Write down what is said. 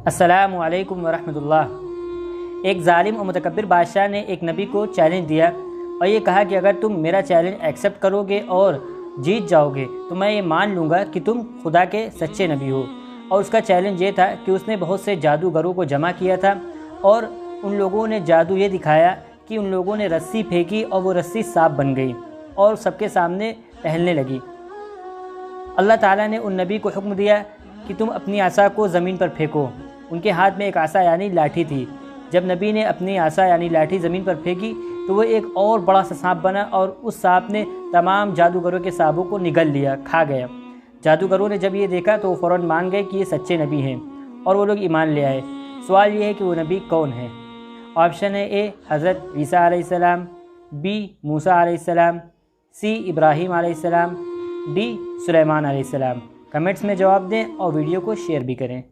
अस्सलामु अलैकुम वरहमतुल्लाह। एक ज़ालिम और मुतकब्बिर बादशाह ने एक नबी को चैलेंज दिया और ये कहा कि अगर तुम मेरा चैलेंज एक्सेप्ट करोगे और जीत जाओगे तो मैं ये मान लूँगा कि तुम खुदा के सच्चे नबी हो। और उसका चैलेंज ये था कि उसने बहुत से जादूगरों को जमा किया था और उन लोगों ने जादू ये दिखाया कि उन लोगों ने रस्सी फेंकी और वो रस्सी सांप बन गई और सबके सामने टहलने लगी। अल्लाह ताला ने उन नबी को हुक्म दिया कि तुम अपनी आसा को ज़मीन पर फेंको। उनके हाथ में एक आसा यानी लाठी थी। जब नबी ने अपनी आसा यानी लाठी ज़मीन पर फेंकी तो वो एक और बड़ा सा सांप बना और उस सांप ने तमाम जादूगरों के सांपों को निगल लिया, खा गया। जादूगरों ने जब ये देखा तो वो फ़ौरन मान गए कि ये सच्चे नबी हैं और वो लोग ईमान ले आए। सवाल ये है कि वो नबी कौन है? ऑप्शन है ए हज़रत ईसा अलैहिस्सलाम, बी मूसा अलैहिस्सलाम, सी इब्राहीम अलैहिस्सलाम, डी सुलेमान अलैहिस्सलाम। कमेंट्स में जवाब दें और वीडियो को शेयर भी करें।